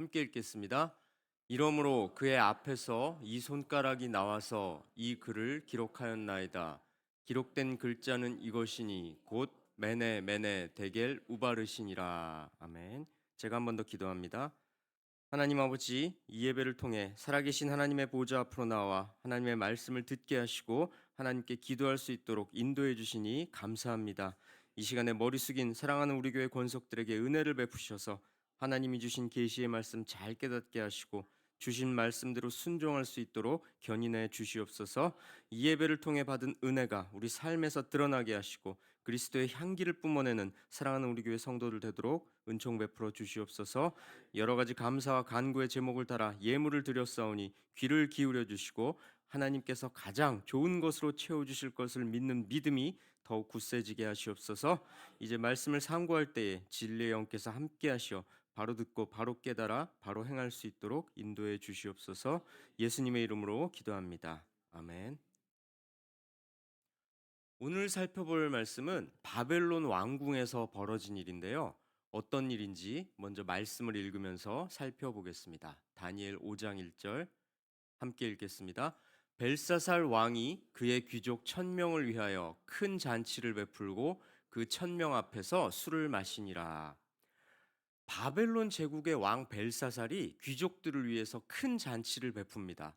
함께 읽겠습니다. 이러므로 그의 앞에서 이 손가락이 나와서 이 글을 기록하였나이다. 기록된 글자는 이것이니 곧 메네 메네 데겔 우바르시니라. 아멘. 제가 한 번 더 기도합니다. 하나님 아버지, 이 예배를 통해 살아계신 하나님의 보좌 앞으로 나와 하나님의 말씀을 듣게 하시고 하나님께 기도할 수 있도록 인도해 주시니 감사합니다. 이 시간에 머리 숙인 사랑하는 우리 교회 권속들에게 은혜를 베푸셔서 하나님이 주신 계시의 말씀 잘 깨닫게 하시고 주신 말씀대로 순종할 수 있도록 견인해 주시옵소서. 이 예배를 통해 받은 은혜가 우리 삶에서 드러나게 하시고 그리스도의 향기를 뿜어내는 사랑하는 우리 교회 성도들 되도록 은총 베풀어 주시옵소서. 여러 가지 감사와 간구의 제목을 달아 예물을 드렸사오니 귀를 기울여 주시고 하나님께서 가장 좋은 것으로 채워 주실 것을 믿는 믿음이 더욱 굳세지게 하시옵소서. 이제 말씀을 상고할 때에 진리의 영께서 함께 하시어 바로 듣고 바로 깨달아 바로 행할 수 있도록 인도해 주시옵소서. 예수님의 이름으로 기도합니다. 아멘. 오늘 살펴볼 말씀은 바벨론 왕궁에서 벌어진 일인데요. 어떤 일인지 먼저 말씀을 읽으면서 살펴보겠습니다. 다니엘 5장 1절 함께 읽겠습니다. 벨사살 왕이 그의 귀족 1000명을 위하여 큰 잔치를 베풀고 그 1000명 앞에서 술을 마시니라. 바벨론 제국의 왕 벨사살이 귀족들을 위해서 큰 잔치를 베풉니다.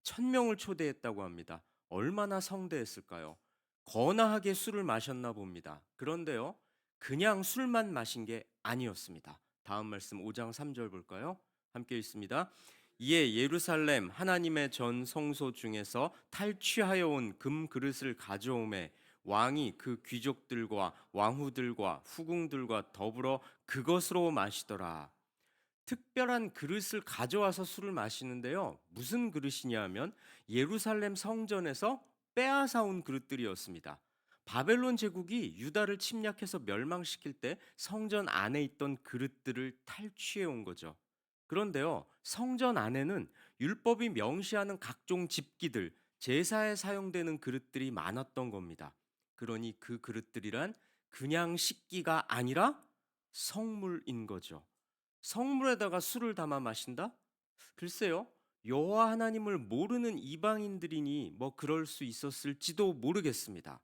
1000명을 초대했다고 합니다. 얼마나 성대했을까요? 거나하게 술을 마셨나 봅니다. 그런데요, 그냥 술만 마신 게 아니었습니다. 다음 말씀 5장 3절 볼까요? 함께 읽습니다. 이에 예루살렘 하나님의 전 성소 중에서 탈취하여 온 금 그릇을 가져오매 왕이 그 귀족들과 왕후들과 후궁들과 더불어 그것으로 마시더라. 특별한 그릇을 가져와서 술을 마시는데요. 무슨 그릇이냐면 예루살렘 성전에서 빼앗아 온 그릇들이었습니다. 바벨론 제국이 유다를 침략해서 멸망시킬 때 성전 안에 있던 그릇들을 탈취해 온 거죠. 그런데요, 성전 안에는 율법이 명시하는 각종 집기들, 제사에 사용되는 그릇들이 많았던 겁니다. 그러니 그 그릇들이란 그냥 식기가 아니라 성물인 거죠. 성물에다가 술을 담아 마신다? 글쎄요. 여호와 하나님을 모르는 이방인들이니 뭐 그럴 수 있었을지도 모르겠습니다.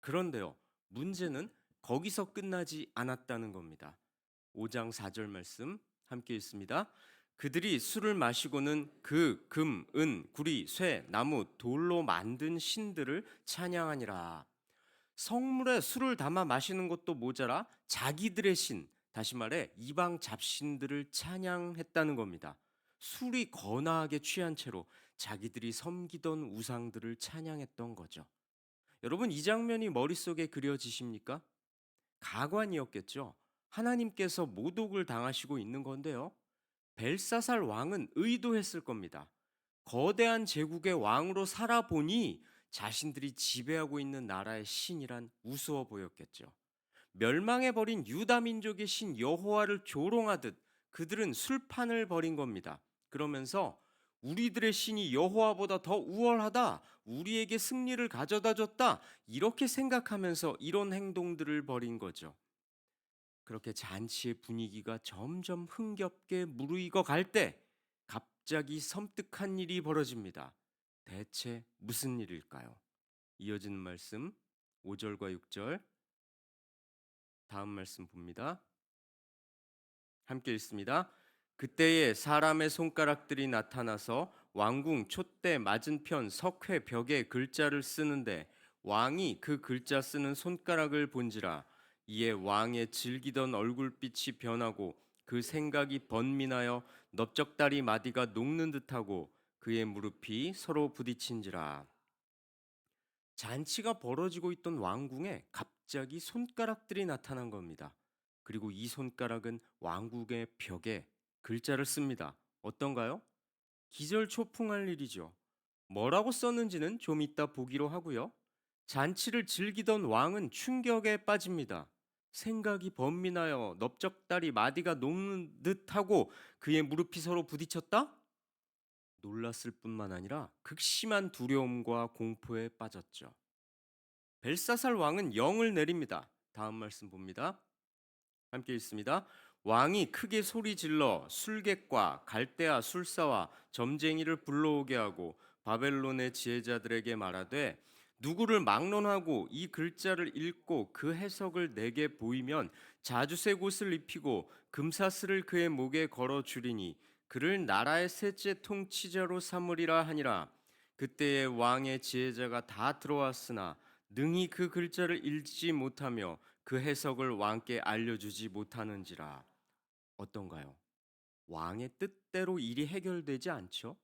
그런데요. 문제는 거기서 끝나지 않았다는 겁니다. 5장 4절 말씀 함께 읽습니다. 그들이 술을 마시고는 그 금, 은, 구리, 쇠, 나무, 돌로 만든 신들을 찬양하니라. 성물에 술을 담아 마시는 것도 모자라 자기들의 신, 다시 말해 이방 잡신들을 찬양했다는 겁니다. 술이 거나하게 취한 채로 자기들이 섬기던 우상들을 찬양했던 거죠. 여러분, 이 장면이 머릿속에 그려지십니까? 가관이었겠죠. 하나님께서 모독을 당하시고 있는 건데요. 벨사살 왕은 의도했을 겁니다. 거대한 제국의 왕으로 살아보니 자신들이 지배하고 있는 나라의 신이란 우스워 보였겠죠. 멸망해버린 유다 민족의 신 여호와를 조롱하듯 그들은 술판을 벌인 겁니다. 그러면서 우리들의 신이 여호와보다 더 우월하다, 우리에게 승리를 가져다 줬다, 이렇게 생각하면서 이런 행동들을 벌인 거죠. 그렇게 잔치의 분위기가 점점 흥겹게 무르익어 갈 때 갑자기 섬뜩한 일이 벌어집니다. 대체 무슨 일일까요? 이어지는 말씀 5절과 6절 다음 말씀 봅니다. 함께 읽습니다. 그때에 사람의 손가락들이 나타나서 왕궁 촛대 맞은편 석회 벽에 글자를 쓰는데 왕이 그 글자 쓰는 손가락을 본지라. 이에 왕의 즐기던 얼굴빛이 변하고 그 생각이 번민하여 넓적다리 마디가 녹는 듯하고 그의 무릎이 서로 부딪힌지라. 잔치가 벌어지고 있던 왕궁에 갑자기 손가락들이 나타난 겁니다. 그리고 이 손가락은 왕궁의 벽에 글자를 씁니다. 어떤가요? 기절초풍할 일이죠. 뭐라고 썼는지는 좀 이따 보기로 하고요. 잔치를 즐기던 왕은 충격에 빠집니다. 생각이 번민하여 넓적다리 마디가 녹는 듯하고 그의 무릎이 서로 부딪혔다? 놀랐을 뿐만 아니라 극심한 두려움과 공포에 빠졌죠. 벨사살 왕은 영을 내립니다. 다음 말씀 봅니다. 함께 읽습니다. 왕이 크게 소리 질러 술객과 갈대아 술사와 점쟁이를 불러오게 하고 바벨론의 지혜자들에게 말하되 누구를 막론하고 이 글자를 읽고 그 해석을 내게 보이면 자주색 옷을 입히고 금사슬을 그의 목에 걸어 주리니 그를 나라의 셋째 통치자로 삼으리라 하니라. 그때에 왕의 지혜자가 다 들어왔으나 능히 그 글자를 읽지 못하며 그 해석을 왕께 알려주지 못하는지라. 어떤가요? 왕의 뜻대로 일이 해결되지 않죠?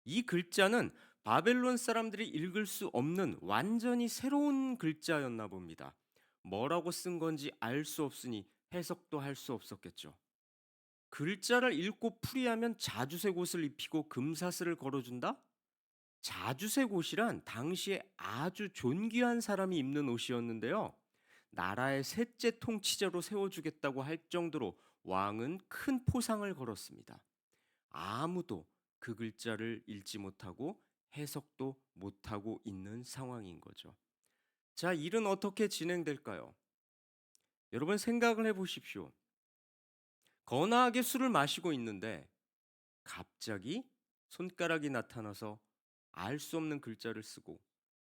이 글자는 바벨론 사람들이 읽을 수 없는 완전히 새로운 글자였나 봅니다. 뭐라고 쓴 건지 알 수 없으니 해석도 할 수 없었겠죠. 글자를 읽고 풀이하면 자주색 옷을 입히고 금사슬을 걸어준다? 자주색 옷이란 당시에 아주 존귀한 사람이 입는 옷이었는데요. 나라의 셋째 통치자로 세워주겠다고 할 정도로 왕은 큰 포상을 걸었습니다. 아무도 그 글자를 읽지 못하고 해석도 못하고 있는 상황인 거죠. 자, 일은 어떻게 진행될까요? 여러분 생각을 해 보십시오. 거나하게 술을 마시고 있는데 갑자기 손가락이 나타나서 알 수 없는 글자를 쓰고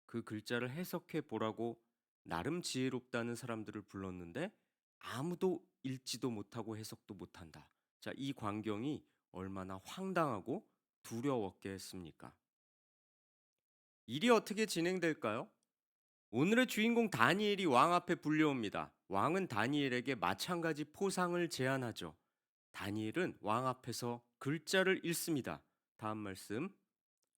그 글자를 해석해 보라고 나름 지혜롭다는 사람들을 불렀는데 아무도 읽지도 못하고 해석도 못한다. 자, 이 광경이 얼마나 황당하고 두려웠게 했습니까? 일이 어떻게 진행될까요? 오늘의 주인공 다니엘이 왕 앞에 불려옵니다. 왕은 다니엘에게 마찬가지 포상을 제안하죠. 다니엘은 왕 앞에서 글자를 읽습니다. 다음 말씀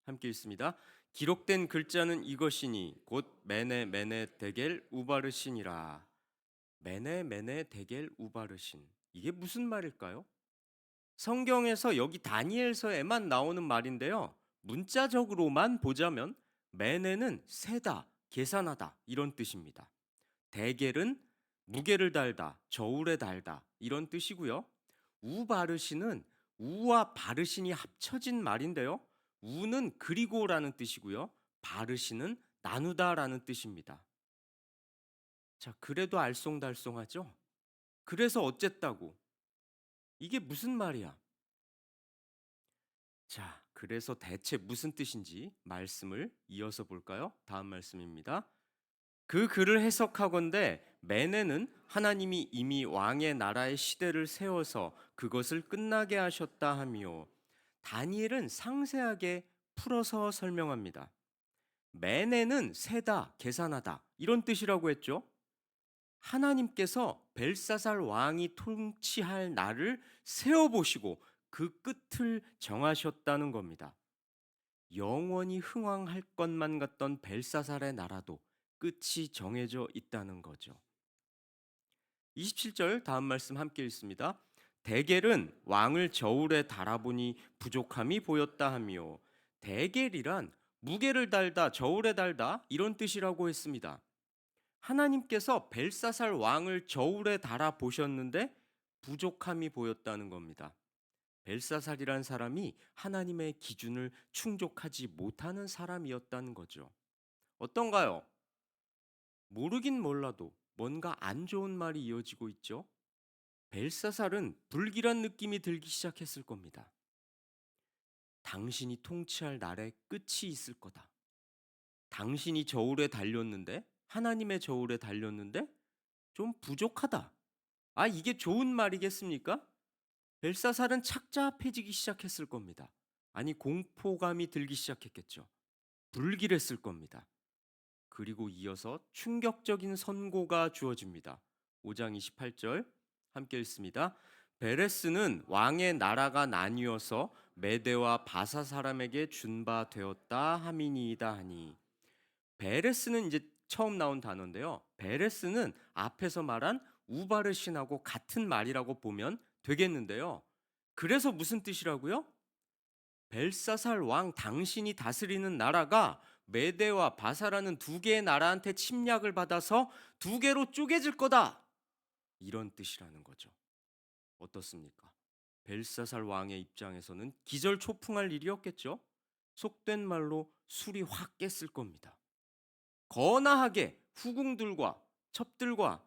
함께 읽습니다. 기록된 글자는 이것이니 곧 메네 메네 데겔 우바르신이라. 메네 메네 데겔 우바르신. 이게 무슨 말일까요? 성경에서 여기 다니엘서에만 나오는 말인데요. 문자적으로만 보자면 메네는 세다, 계산하다 이런 뜻입니다. 데겔은 무게를 달다, 저울에 달다 이런 뜻이고요. 우바르신은 우와 바르신이 합쳐진 말인데요. 우는 그리고라는 뜻이고요. 바르신은 나누다라는 뜻입니다. 자, 그래도 알쏭달쏭하죠? 그래서 어쨌다고? 이게 무슨 말이야? 자, 그래서 대체 무슨 뜻인지 말씀을 이어서 볼까요? 다음 말씀입니다. 그 글을 해석하건대 메네는 하나님이 이미 왕의 나라의 시대를 세워서 그것을 끝나게 하셨다 하미요. 다니엘은 상세하게 풀어서 설명합니다. 메네는 세다, 계산하다 이런 뜻이라고 했죠. 하나님께서 벨사살 왕이 통치할 날을 세어보시고 그 끝을 정하셨다는 겁니다. 영원히 흥왕할 것만 같던 벨사살의 나라도 끝이 정해져 있다는 거죠. 27절 다음 말씀 함께 읽습니다. 데겔은 왕을 저울에 달아보니 부족함이 보였다 하며 데겔이란 무게를 달다 저울에 달다 이런 뜻이라고 했습니다. 하나님께서 벨사살 왕을 저울에 달아 보셨는데 부족함이 보였다는 겁니다. 벨사살이란 사람이 하나님의 기준을 충족하지 못하는 사람이었다는 거죠. 어떤가요? 모르긴 몰라도 뭔가 안 좋은 말이 이어지고 있죠. 벨사살은 불길한 느낌이 들기 시작했을 겁니다. 당신이 통치할 날에 끝이 있을 거다. 당신이 저울에 달렸는데 하나님의 저울에 달렸는데 좀 부족하다. 아, 이게 좋은 말이겠습니까? 벨사살은 착잡해지기 시작했을 겁니다. 아니, 공포감이 들기 시작했겠죠. 불길했을 겁니다. 그리고 이어서 충격적인 선고가 주어집니다. 5장 28절 함께 읽습니다. 베레스는 왕의 나라가 나뉘어서 메대와 바사 사람에게 준 바 되었다 하미니이다 하니. 베레스는 이제 처음 나온 단어인데요. 베레스는 앞에서 말한 우바르신하고 같은 말이라고 보면 되겠는데요. 그래서 무슨 뜻이라고요? 벨사살 왕 당신이 다스리는 나라가 메대와 바사라는 두 개의 나라한테 침략을 받아서 두 개로 쪼개질 거다. 이런 뜻이라는 거죠. 어떻습니까? 벨사살 왕의 입장에서는 기절초풍할 일이었겠죠. 속된 말로 술이 확 깼을 겁니다. 거나하게 후궁들과 첩들과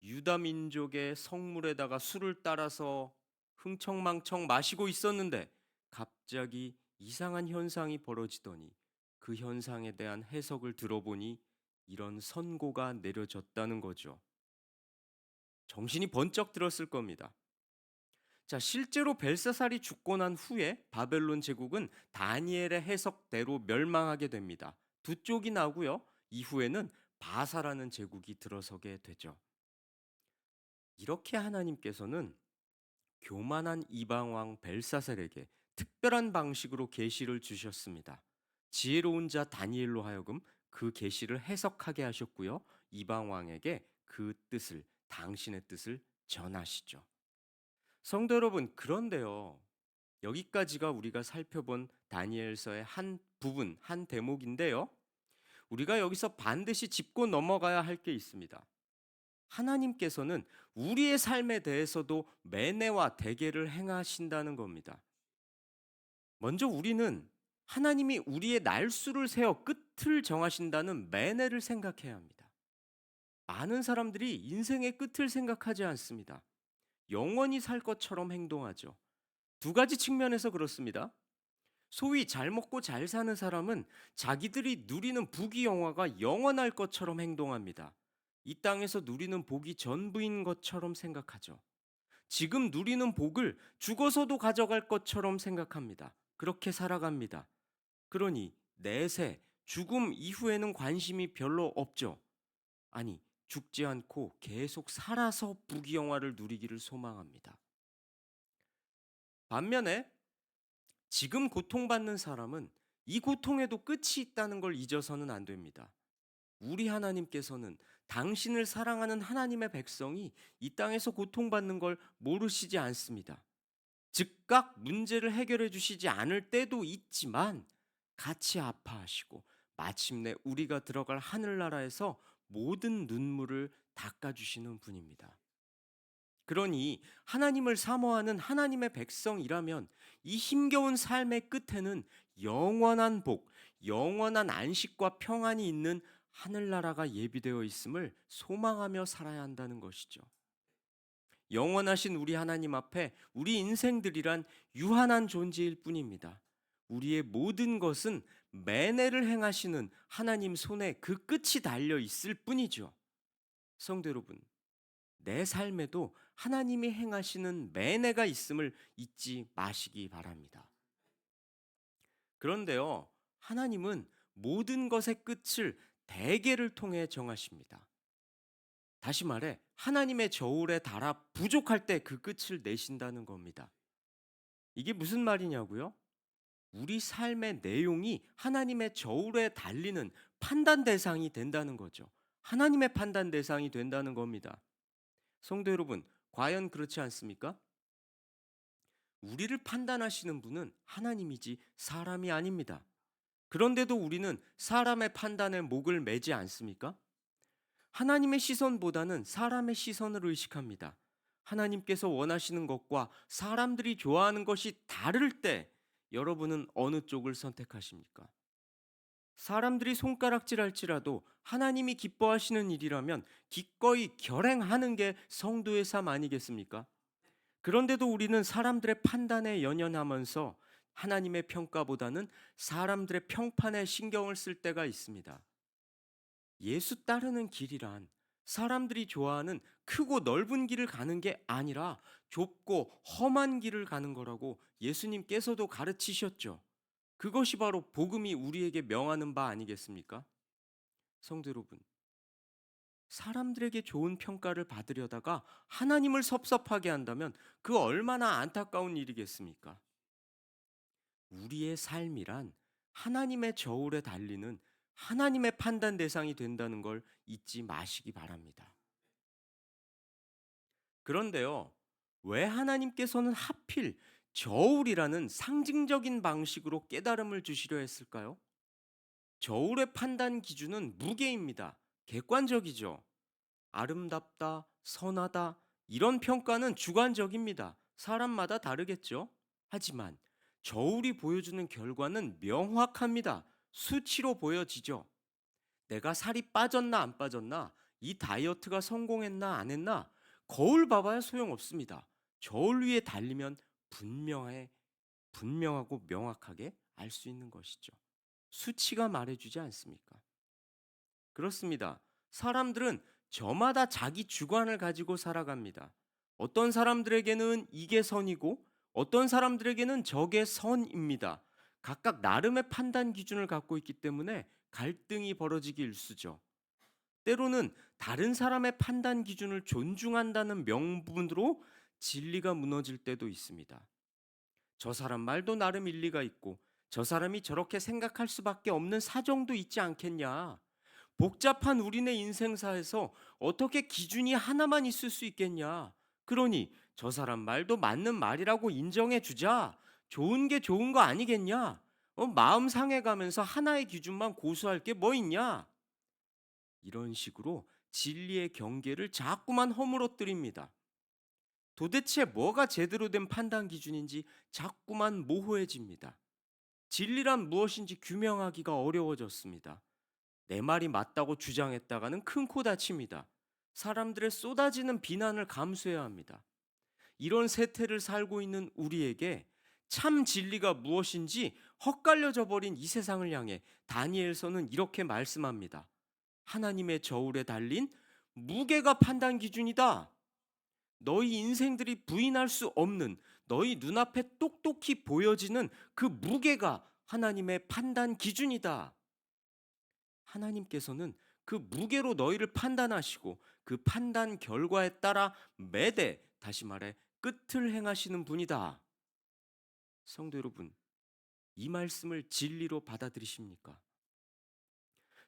유다 민족의 성물에다가 술을 따라서 흥청망청 마시고 있었는데 갑자기 이상한 현상이 벌어지더니 그 현상에 대한 해석을 들어보니 이런 선고가 내려졌다는 거죠. 정신이 번쩍 들었을 겁니다. 자, 실제로 벨사살이 죽고 난 후에 바벨론 제국은 다니엘의 해석대로 멸망하게 됩니다. 두 쪽이 나고요. 이후에는 바사라는 제국이 들어서게 되죠. 이렇게 하나님께서는 교만한 이방 왕 벨사살에게 특별한 방식으로 계시를 주셨습니다. 지혜로운 자 다니엘로 하여금 그 계시를 해석하게 하셨고요. 이방 왕에게 그 뜻을 당신의 뜻을 전하시죠. 성도 여러분, 그런데요. 여기까지가 우리가 살펴본 다니엘서의 한 부분, 한 대목인데요. 우리가 여기서 반드시 짚고 넘어가야 할 게 있습니다. 하나님께서는 우리의 삶에 대해서도 매내와 대계를 행하신다는 겁니다. 먼저 우리는 하나님이 우리의 날수를 세어 끝을 정하신다는 매내를 생각해야 합니다. 많은 사람들이 인생의 끝을 생각하지 않습니다. 영원히 살 것처럼 행동하죠. 두 가지 측면에서 그렇습니다. 소위 잘 먹고 잘 사는 사람은 자기들이 누리는 부귀영화가 영원할 것처럼 행동합니다. 이 땅에서 누리는 복이 전부인 것처럼 생각하죠. 지금 누리는 복을 죽어서도 가져갈 것처럼 생각합니다. 그렇게 살아갑니다. 그러니 내세, 죽음 이후에는 관심이 별로 없죠. 아니, 죽지 않고 계속 살아서 부귀영화를 누리기를 소망합니다. 반면에 지금 고통받는 사람은 이 고통에도 끝이 있다는 걸 잊어서는 안 됩니다. 우리 하나님께서는 당신을 사랑하는 하나님의 백성이 이 땅에서 고통받는 걸 모르시지 않습니다. 즉각 문제를 해결해 주시지 않을 때도 있지만 같이 아파하시고 마침내 우리가 들어갈 하늘나라에서 모든 눈물을 닦아주시는 분입니다. 그러니 하나님을 사모하는 하나님의 백성이라면 이 힘겨운 삶의 끝에는 영원한 복, 영원한 안식과 평안이 있는 하늘나라가 예비되어 있음을 소망하며 살아야 한다는 것이죠. 영원하신 우리 하나님 앞에 우리 인생들이란 유한한 존재일 뿐입니다. 우리의 모든 것은 매내를 행하시는 하나님 손에 그 끝이 달려 있을 뿐이죠. 성도 여러분, 내 삶에도 하나님이 행하시는 매내가 있음을 잊지 마시기 바랍니다. 그런데요, 하나님은 모든 것의 끝을 대계를 통해 정하십니다. 다시 말해, 하나님의 저울에 달아 부족할 때 그 끝을 내신다는 겁니다. 이게 무슨 말이냐고요? 우리 삶의 내용이 하나님의 저울에 달리는 판단 대상이 된다는 거죠. 하나님의 판단 대상이 된다는 겁니다. 성도 여러분, 과연 그렇지 않습니까? 우리를 판단하시는 분은 하나님이지 사람이 아닙니다. 그런데도 우리는 사람의 판단에 목을 매지 않습니까? 하나님의 시선보다는 사람의 시선을 의식합니다. 하나님께서 원하시는 것과 사람들이 좋아하는 것이 다를 때 여러분은 어느 쪽을 선택하십니까? 사람들이 손가락질할지라도 하나님이 기뻐하시는 일이라면 기꺼이 결행하는 게 성도의 삶 아니겠습니까? 그런데도 우리는 사람들의 판단에 연연하면서 하나님의 평가보다는 사람들의 평판에 신경을 쓸 때가 있습니다. 예수 따르는 길이란 사람들이 좋아하는 크고 넓은 길을 가는 게 아니라 좁고 험한 길을 가는 거라고 예수님께서도 가르치셨죠. 그것이 바로 복음이 우리에게 명하는 바 아니겠습니까? 성도 여러분, 사람들에게 좋은 평가를 받으려다가 하나님을 섭섭하게 한다면 그 얼마나 안타까운 일이겠습니까? 우리의 삶이란 하나님의 저울에 달리는 하나님의 판단 대상이 된다는 걸 잊지 마시기 바랍니다. 그런데요, 왜 하나님께서는 하필 저울이라는 상징적인 방식으로 깨달음을 주시려 했을까요? 저울의 판단 기준은 무게입니다. 객관적이죠. 아름답다, 선하다, 이런 평가는 주관적입니다. 사람마다 다르겠죠. 하지만 저울이 보여주는 결과는 명확합니다. 수치로 보여지죠. 내가 살이 빠졌나 안 빠졌나 이 다이어트가 성공했나 안 했나 거울 봐봐야 소용없습니다. 저울 위에 달리면 분명해 분명하고 명확하게 알 수 있는 것이죠. 수치가 말해주지 않습니까? 그렇습니다. 사람들은 저마다 자기 주관을 가지고 살아갑니다. 어떤 사람들에게는 이게 선이고 어떤 사람들에게는 저게 선입니다. 각각 나름의 판단 기준을 갖고 있기 때문에 갈등이 벌어지기 일쑤죠. 때로는 다른 사람의 판단 기준을 존중한다는 명분으로 진리가 무너질 때도 있습니다. 저 사람 말도 나름 일리가 있고 저 사람이 저렇게 생각할 수밖에 없는 사정도 있지 않겠냐. 복잡한 우리네 인생사에서 어떻게 기준이 하나만 있을 수 있겠냐. 그러니 저 사람 말도 맞는 말이라고 인정해 주자. 좋은 게 좋은 거 아니겠냐. 마음 상해가면서 하나의 기준만 고수할 게 뭐 있냐. 이런 식으로 진리의 경계를 자꾸만 허물어뜨립니다. 도대체 뭐가 제대로 된 판단 기준인지 자꾸만 모호해집니다. 진리란 무엇인지 규명하기가 어려워졌습니다. 내 말이 맞다고 주장했다가는 큰 코 다칩니다. 사람들의 쏟아지는 비난을 감수해야 합니다. 이런 세태를 살고 있는 우리에게 참 진리가 무엇인지 헛갈려져 버린 이 세상을 향해 다니엘서는 이렇게 말씀합니다. 하나님의 저울에 달린 무게가 판단 기준이다. 너희 인생들이 부인할 수 없는 너희 눈앞에 똑똑히 보여지는 그 무게가 하나님의 판단 기준이다. 하나님께서는 그 무게로 너희를 판단하시고 그 판단 결과에 따라 매대, 다시 말해 끝을 행하시는 분이다. 성도 여러분, 이 말씀을 진리로 받아들이십니까?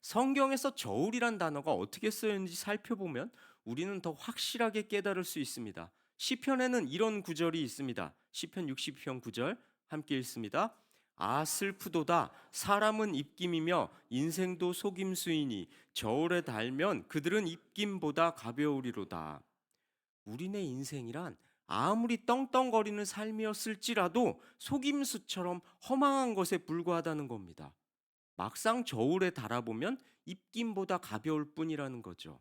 성경에서 저울이란 단어가 어떻게 쓰였는지 살펴보면 우리는 더 확실하게 깨달을 수 있습니다. 시편에는 이런 구절이 있습니다. 시편 60편 9절 함께 읽습니다. 아 슬프도다 사람은 입김이며 인생도 속임수이니 저울에 달면 그들은 입김보다 가벼우리로다. 우리네 인생이란 아무리 떵떵거리는 삶이었을지라도 속임수처럼 허망한 것에 불과하다는 겁니다. 막상 저울에 달아보면 입김보다 가벼울 뿐이라는 거죠.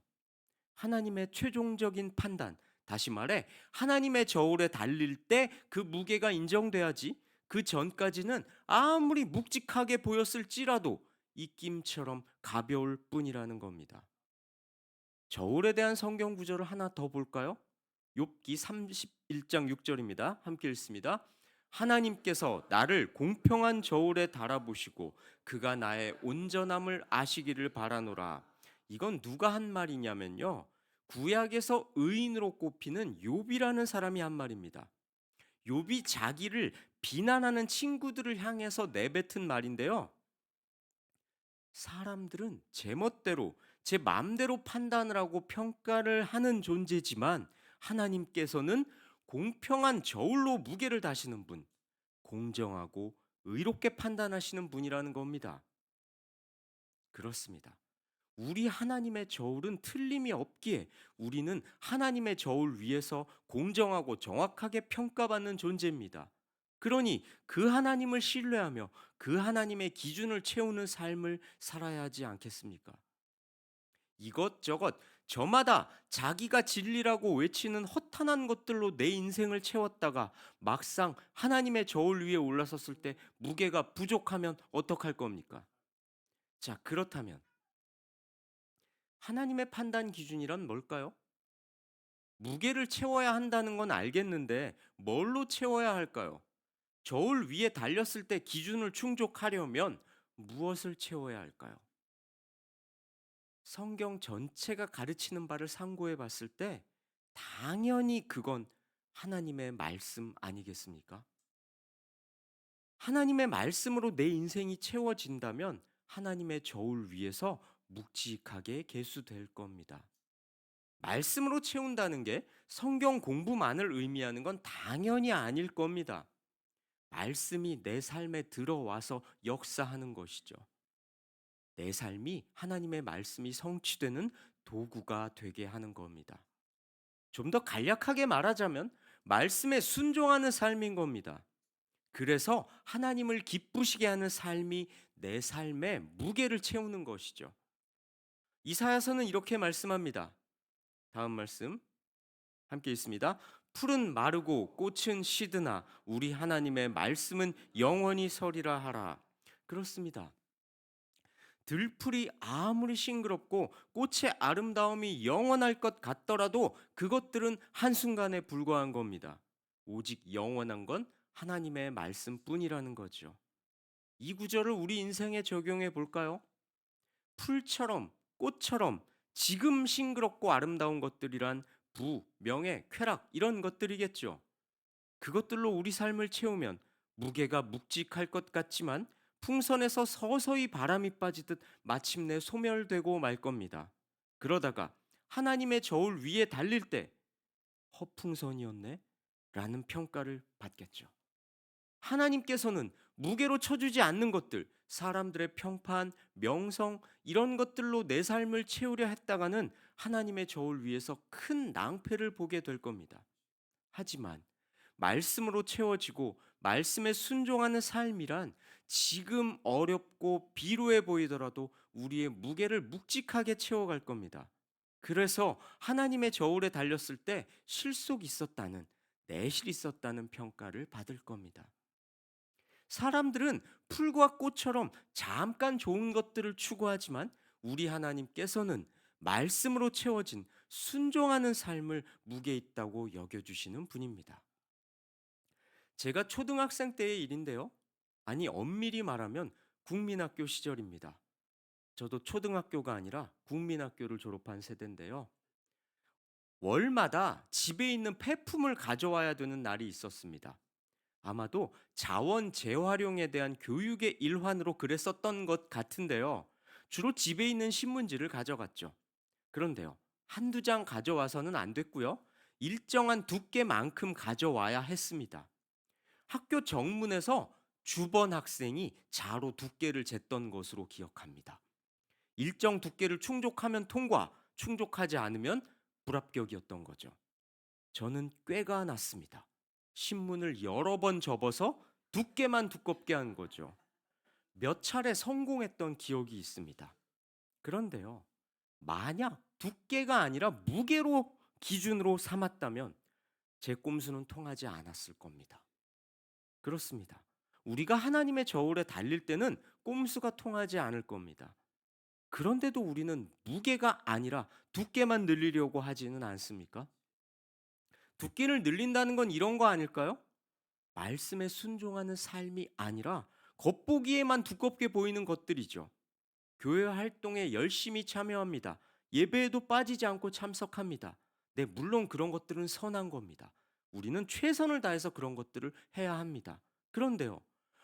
하나님의 최종적인 판단, 다시 말해 하나님의 저울에 달릴 때 그 무게가 인정돼야지 그 전까지는 아무리 묵직하게 보였을지라도 입김처럼 가벼울 뿐이라는 겁니다. 저울에 대한 성경 구절을 하나 더 볼까요? 욥기 31장 6절입니다. 함께 읽습니다. 하나님께서 나를 공평한 저울에 달아보시고 그가 나의 온전함을 아시기를 바라노라. 이건 누가 한 말이냐면요. 구약에서 의인으로 꼽히는 욥이라는 사람이 한 말입니다. 욥이 자기를 비난하는 친구들을 향해서 내뱉은 말인데요. 사람들은 제멋대로 제 마음대로 판단을 하고 평가를 하는 존재지만 하나님께서는 공평한 저울로 무게를 다시는 분, 공정하고 의롭게 판단하시는 분이라는 겁니다. 그렇습니다. 우리 하나님의 저울은 틀림이 없기에 우리는 하나님의 저울 위에서 공정하고 정확하게 평가받는 존재입니다. 그러니 그 하나님을 신뢰하며 그 하나님의 기준을 채우는 삶을 살아야 하지 않겠습니까? 이것저것 저마다 자기가 진리라고 외치는 허탄한 것들로 내 인생을 채웠다가 막상 하나님의 저울 위에 올라섰을 때 무게가 부족하면 어떡할 겁니까? 자, 그렇다면 하나님의 판단 기준이란 뭘까요? 무게를 채워야 한다는 건 알겠는데 뭘로 채워야 할까요? 저울 위에 달렸을 때 기준을 충족하려면 무엇을 채워야 할까요? 성경 전체가 가르치는 바를 상고해 봤을 때 당연히 그건 하나님의 말씀 아니겠습니까? 하나님의 말씀으로 내 인생이 채워진다면 하나님의 저울 위에서 묵직하게 계수될 겁니다. 말씀으로 채운다는 게 성경 공부만을 의미하는 건 당연히 아닐 겁니다. 말씀이 내 삶에 들어와서 역사하는 것이죠. 내 삶이 하나님의 말씀이 성취되는 도구가 되게 하는 겁니다. 좀 더 간략하게 말하자면 말씀에 순종하는 삶인 겁니다. 그래서 하나님을 기쁘시게 하는 삶이 내 삶에 무게를 채우는 것이죠. 이사야서는 이렇게 말씀합니다. 다음 말씀 함께 있습니다. 풀은 마르고 꽃은 시드나 우리 하나님의 말씀은 영원히 서리라 하라. 그렇습니다. 들풀이 아무리 싱그럽고 꽃의 아름다움이 영원할 것 같더라도 그것들은 한순간에 불과한 겁니다. 오직 영원한 건 하나님의 말씀뿐이라는 거죠. 이 구절을 우리 인생에 적용해 볼까요? 풀처럼 꽃처럼 지금 싱그럽고 아름다운 것들이란 부, 명예, 쾌락 이런 것들이겠죠. 그것들로 우리 삶을 채우면 무게가 묵직할 것 같지만 풍선에서 서서히 바람이 빠지듯 마침내 소멸되고 말 겁니다. 그러다가 하나님의 저울 위에 달릴 때 허풍선이었네? 라는 평가를 받겠죠. 하나님께서는 무게로 쳐주지 않는 것들, 사람들의 평판, 명성, 이런 것들로 내 삶을 채우려 했다가는 하나님의 저울 위에서 큰 낭패를 보게 될 겁니다. 하지만 말씀으로 채워지고 말씀에 순종하는 삶이란 지금 어렵고 비루해 보이더라도 우리의 무게를 묵직하게 채워갈 겁니다. 그래서 하나님의 저울에 달렸을 때 실속 있었다는, 내실 있었다는 평가를 받을 겁니다. 사람들은 풀과 꽃처럼 잠깐 좋은 것들을 추구하지만 우리 하나님께서는 말씀으로 채워진 순종하는 삶을 무게 있다고 여겨주시는 분입니다. 제가 초등학생 때의 일인데요. 아니, 엄밀히 말하면 국민학교 시절입니다. 저도 초등학교가 아니라 국민학교를 졸업한 세대인데요. 월마다 집에 있는 폐품을 가져와야 되는 날이 있었습니다. 아마도 자원 재활용에 대한 교육의 일환으로 그랬었던 것 같은데요. 주로 집에 있는 신문지를 가져갔죠. 그런데요, 한두 장 가져와서는 안 됐고요. 일정한 두께만큼 가져와야 했습니다. 학교 정문에서 주번 학생이 자로 두께를 쟀던 것으로 기억합니다. 일정 두께를 충족하면 통과, 충족하지 않으면 불합격이었던 거죠. 저는 꾀가 났습니다. 신문을 여러 번 접어서 두께만 두껍게 한 거죠. 몇 차례 성공했던 기억이 있습니다. 그런데요, 만약 두께가 아니라 무게로 기준으로 삼았다면 제 꼼수는 통하지 않았을 겁니다. 그렇습니다. 우리가 하나님의 저울에 달릴 때는 꼼수가 통하지 않을 겁니다. 그런데도 우리는 무게가 아니라 두께만 늘리려고 하지는 않습니까? 두께를 늘린다는 건 이런 거 아닐까요? 말씀에 순종하는 삶이 아니라 겉보기에만 두껍게 보이는 것들이죠. 교회 활동에 열심히 참여합니다. 예배에도 빠지지 않고 참석합니다. 네, 물론 그런 것들은 선한 겁니다. 우리는 최선을 다해서 그런 것들을 해야 합니다. 그런데요,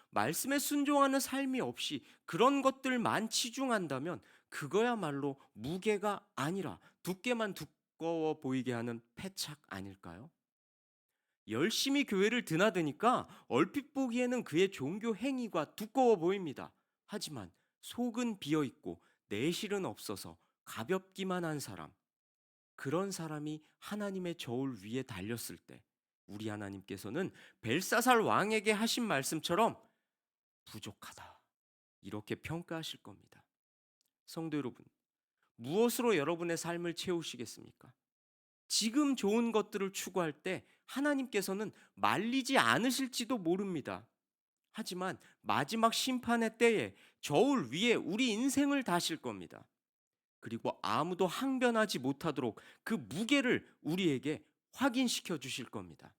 말씀에 순종하는 삶이 없이 그런 것들만 치중한다면 그거야말로 무게가 아니라 두께만 두꺼워 보이게 하는 패착 아닐까요? 열심히 교회를 드나드니까 얼핏 보기에는 그의 종교 행위가 두꺼워 보입니다. 하지만 속은 비어 있고 내실은 없어서 가볍기만 한 사람, 그런 사람이 하나님의 저울 위에 달렸을 때 우리 하나님께서는 벨사살 왕에게 하신 말씀처럼 부족하다, 이렇게 평가하실 겁니다. 성도 여러분, 무엇으로 여러분의 삶을 채우시겠습니까? 지금 좋은 것들을 추구할 때 하나님께서는 말리지 않으실지도 모릅니다. 하지만 마지막 심판의 때에 저울 위에 우리 인생을 다실 겁니다. 그리고 아무도 항변하지 못하도록 그 무게를 우리에게 확인시켜 주실 겁니다.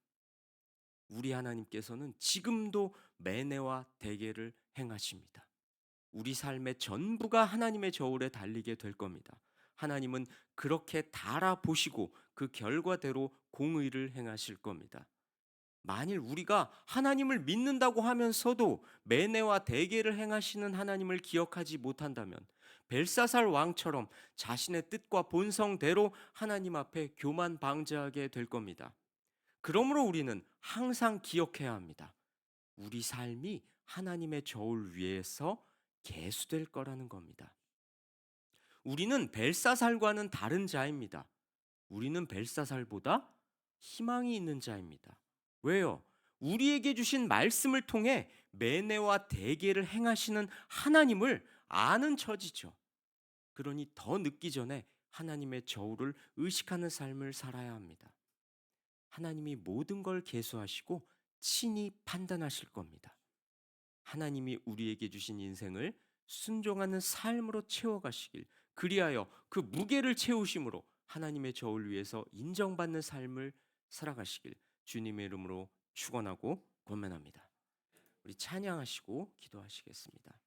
우리 하나님께서는 지금도 매내와 대계를 행하십니다. 우리 삶의 전부가 하나님의 저울에 달리게 될 겁니다. 하나님은 그렇게 달아보시고 그 결과대로 공의를 행하실 겁니다. 만일 우리가 하나님을 믿는다고 하면서도 매내와 대계를 행하시는 하나님을 기억하지 못한다면 벨사살 왕처럼 자신의 뜻과 본성대로 하나님 앞에 교만방자하게 될 겁니다. 그러므로 우리는 항상 기억해야 합니다. 우리 삶이 하나님의 저울 위에서 계수될 거라는 겁니다. 우리는 벨사살과는 다른 자입니다. 우리는 벨사살보다 희망이 있는 자입니다. 왜요? 우리에게 주신 말씀을 통해 매내와 대계를 행하시는 하나님을 아는 처지죠. 그러니 더 늦기 전에 하나님의 저울을 의식하는 삶을 살아야 합니다. 하나님이 모든 걸 계수하시고 친히 판단하실 겁니다. 하나님이 우리에게 주신 인생을 순종하는 삶으로 채워가시길, 그리하여 그 무게를 채우심으로 하나님의 저울 위에서 인정받는 삶을 살아가시길 주님의 이름으로 축원하고 권면합니다. 우리 찬양하시고 기도하시겠습니다.